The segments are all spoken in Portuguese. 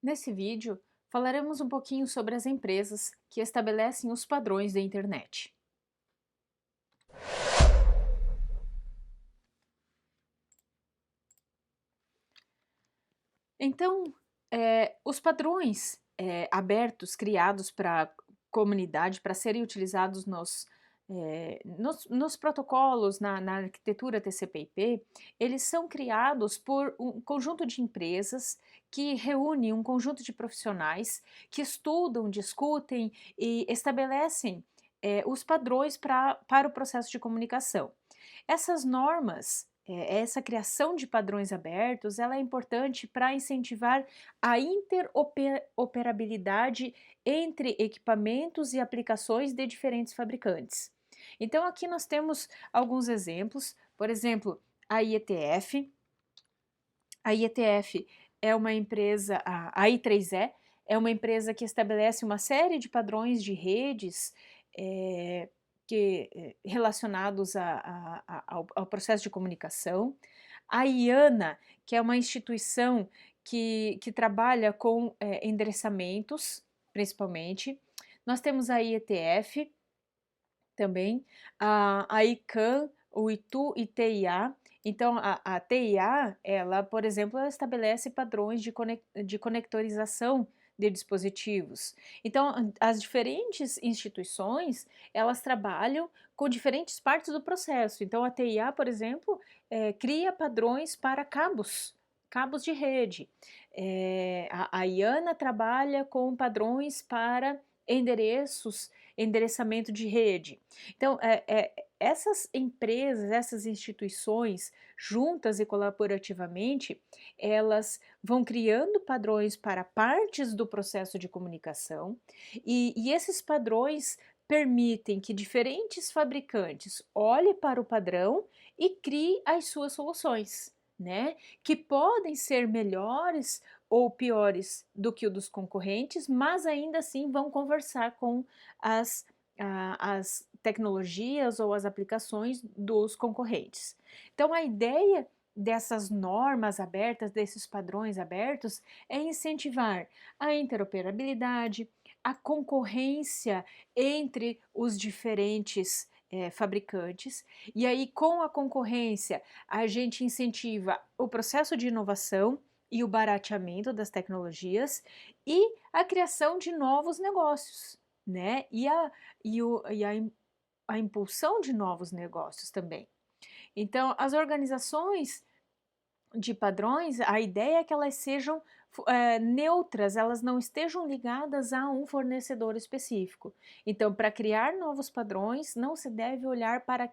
Nesse vídeo, falaremos um pouquinho sobre as empresas que estabelecem os padrões da internet. Então, os padrões abertos criados para a comunidade, para serem utilizados nos protocolos, na arquitetura TCP/IP, eles são criados por um conjunto de empresas que reúne um conjunto de profissionais que estudam, discutem e estabelecem os padrões para o processo de comunicação. Essas normas, essa criação de padrões abertos, ela é importante para incentivar a interoperabilidade entre equipamentos e aplicações de diferentes fabricantes. Então aqui nós temos alguns exemplos, por exemplo, a IETF. A IETF é uma empresa, a I3E é uma empresa que estabelece uma série de padrões de redes eh, relacionados ao processo de comunicação. A IANA, que é uma instituição que trabalha com endereçamentos, principalmente. Nós temos a IETF também, a ICANN, o ITU e TIA. Então, a TIA, ela, por exemplo, ela estabelece padrões de conectorização de dispositivos. Então, as diferentes instituições, elas trabalham com diferentes partes do processo. Então, a TIA, por exemplo, cria padrões para cabos de rede. A IANA trabalha com padrões para endereçamento de rede. Então, essas empresas, essas instituições, juntas e colaborativamente, elas vão criando padrões para partes do processo de comunicação e esses padrões permitem que diferentes fabricantes olhem para o padrão e criem as suas soluções, né? Que podem ser melhores ou piores do que o dos concorrentes, mas ainda assim vão conversar com as, as tecnologias ou as aplicações dos concorrentes. Então, a ideia dessas normas abertas, desses padrões abertos, é incentivar a interoperabilidade, a concorrência entre os diferentes fabricantes, e aí, com a concorrência, a gente incentiva o processo de inovação e o barateamento das tecnologias e a criação de novos negócios, né? A impulsão de novos negócios também. Então, as organizações de padrões, a ideia é que elas sejam neutras, elas não estejam ligadas a um fornecedor específico. Então, para criar novos padrões, não se deve olhar para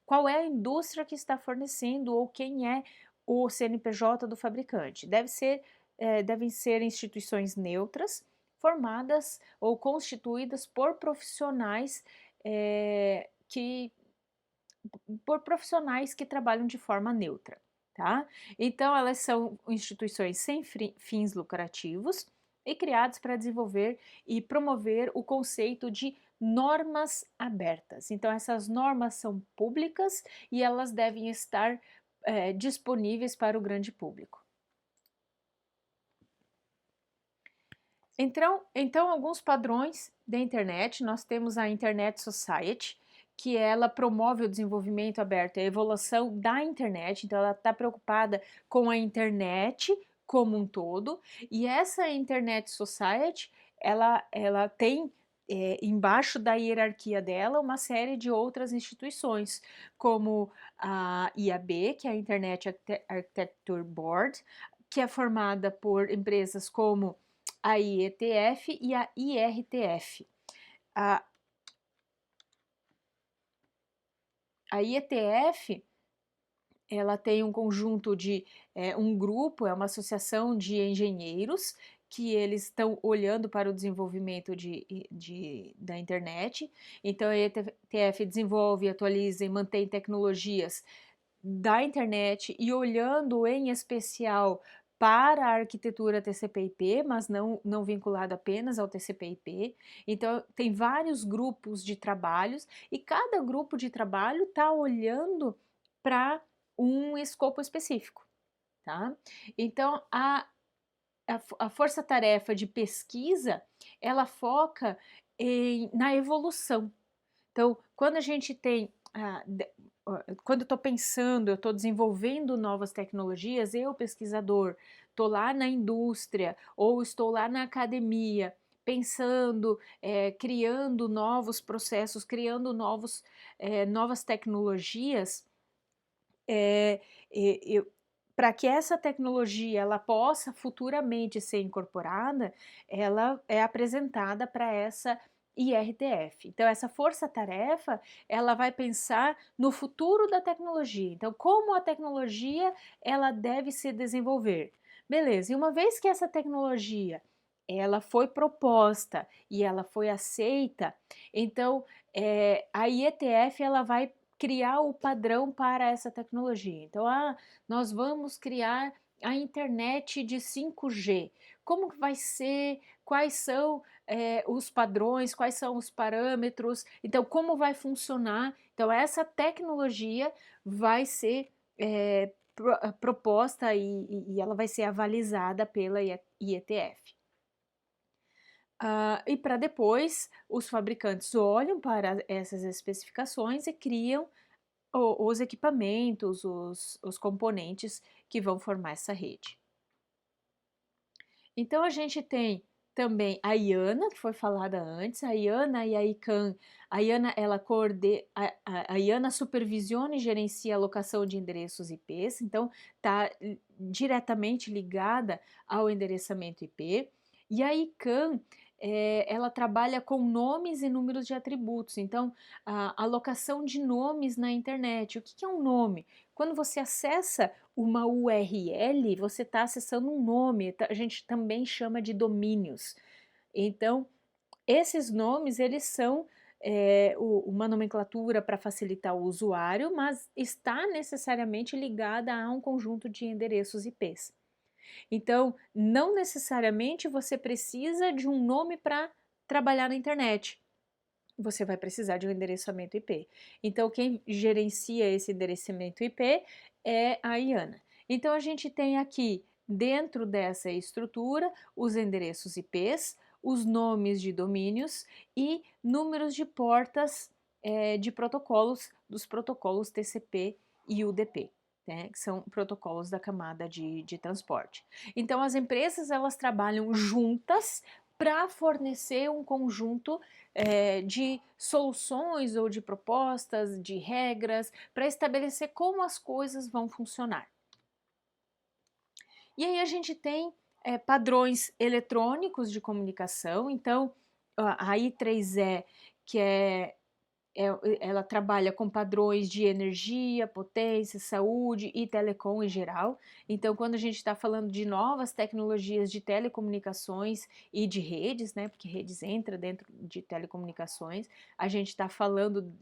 qual é a indústria que está fornecendo ou quem é o CNPJ do fabricante. Devem ser instituições neutras, formadas ou constituídas por profissionais que trabalham de forma neutra. Tá? Então, elas são instituições sem fins lucrativos e criadas para desenvolver e promover o conceito de normas abertas. Então, essas normas são públicas e elas devem estar disponíveis para o grande público. Então, alguns padrões da internet, nós temos a Internet Society, que ela promove o desenvolvimento aberto e a evolução da internet, então ela está preocupada com a internet como um todo, e essa Internet Society, ela tem embaixo da hierarquia dela uma série de outras instituições, como a IAB, que é a Internet Architecture Board, que é formada por empresas como a IETF e a IRTF. A, a IETF, ela tem um conjunto um grupo, é uma associação de engenheiros que eles estão olhando para o desenvolvimento da internet. Então, a IETF desenvolve, atualiza e mantém tecnologias da internet e olhando em especial para a arquitetura TCP/IP, mas não vinculado apenas ao TCP/IP. Então, tem vários grupos de trabalhos e cada grupo de trabalho está olhando para um escopo específico, tá? Então, a força-tarefa de pesquisa, ela foca na evolução. Então, quando a gente tem, quando eu estou pensando, eu estou desenvolvendo novas tecnologias, eu, pesquisador, estou lá na indústria ou estou lá na academia, pensando, criando novos processos, criando novas tecnologias, é, para que essa tecnologia ela possa futuramente ser incorporada, ela é apresentada para essa IRTF. Então, essa força-tarefa, ela vai pensar no futuro da tecnologia. Então, como a tecnologia ela deve se desenvolver. Beleza, e uma vez que essa tecnologia ela foi proposta e ela foi aceita, então a IETF ela vai criar o padrão para essa tecnologia. Então, nós vamos criar a internet de 5G. Como que vai ser? Quais são os padrões? Quais são os parâmetros? Então, como vai funcionar? Então, essa tecnologia vai ser proposta e ela vai ser avalizada pela IETF. E para depois, os fabricantes olham para essas especificações e criam os equipamentos, os componentes que vão formar essa rede. Então a gente tem também a IANA, que foi falada antes, a IANA e a ICANN. A IANA, a IANA supervisiona e gerencia a alocação de endereços IPs, então está diretamente ligada ao endereçamento IP. E a ICANN, ela trabalha com nomes e números de atributos, então a alocação de nomes na internet. O que é um nome? Quando você acessa uma URL, você está acessando um nome, a gente também chama de domínios. Então, esses nomes, eles são uma nomenclatura para facilitar o usuário, mas está necessariamente ligada a um conjunto de endereços IPs. Então, não necessariamente você precisa de um nome para trabalhar na internet. Você vai precisar de um endereçamento IP. Então, quem gerencia esse endereçamento IP é a IANA. Então, a gente tem aqui, dentro dessa estrutura, os endereços IPs, os nomes de domínios e números de portas de protocolos, dos protocolos TCP e UDP. Né, que são protocolos da camada de transporte. Então, as empresas elas trabalham juntas para fornecer um conjunto de soluções ou de propostas, de regras, para estabelecer como as coisas vão funcionar. E aí a gente tem padrões eletrônicos de comunicação, então a I3E, que ela trabalha com padrões de energia, potência, saúde e telecom em geral. Então, quando a gente está falando de novas tecnologias de telecomunicações e de redes, né, porque redes entra dentro de telecomunicações, a gente está falando,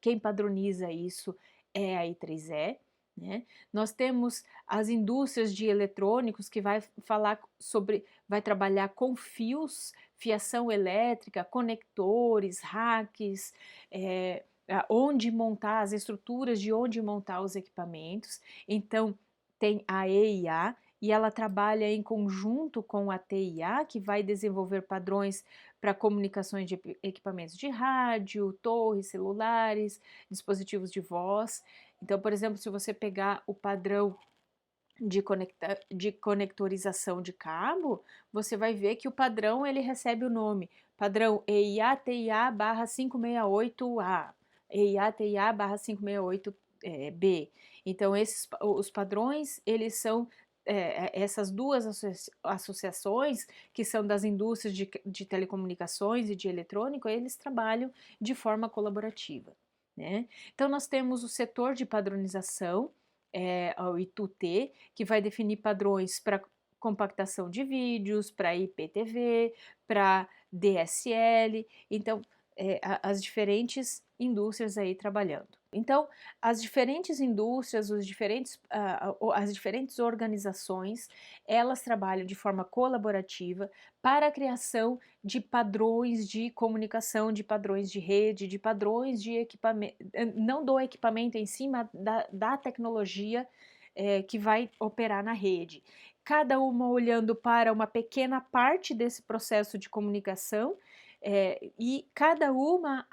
quem padroniza isso é a I3E. Né? Nós temos as indústrias de eletrônicos que vai trabalhar com fios, fiação elétrica, conectores, racks, onde montar as estruturas de onde montar os equipamentos. Então tem a EIA e ela trabalha em conjunto com a TIA, que vai desenvolver padrões para comunicações de equipamentos de rádio, torres, celulares, dispositivos de voz. Então, por exemplo, se você pegar o padrão de conectorização de cabo, você vai ver que o padrão ele recebe o nome padrão EIA-TIA/568A, EIA-TIA/568B. Então, os padrões, eles são essas duas associações, que são das indústrias de telecomunicações e de eletrônico, eles trabalham de forma colaborativa. Né? Então, nós temos o setor de padronização, o ITU-T, que vai definir padrões para compactação de vídeos, para IPTV, para DSL, então as diferentes indústrias aí trabalhando. Então, as diferentes indústrias, as diferentes organizações, elas trabalham de forma colaborativa para a criação de padrões de comunicação, de padrões de rede, de padrões de equipamento, não do equipamento em si, mas da tecnologia que vai operar na rede. cada uma olhando para uma pequena parte desse processo de comunicação, e cada uma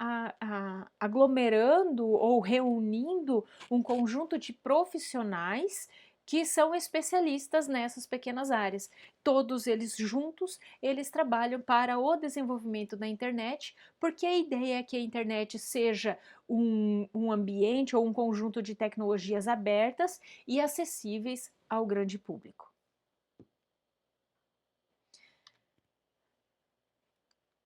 aglomerando ou reunindo um conjunto de profissionais que são especialistas nessas pequenas áreas. Todos eles juntos, eles trabalham para o desenvolvimento da internet, porque a ideia é que a internet seja um ambiente ou um conjunto de tecnologias abertas e acessíveis ao grande público.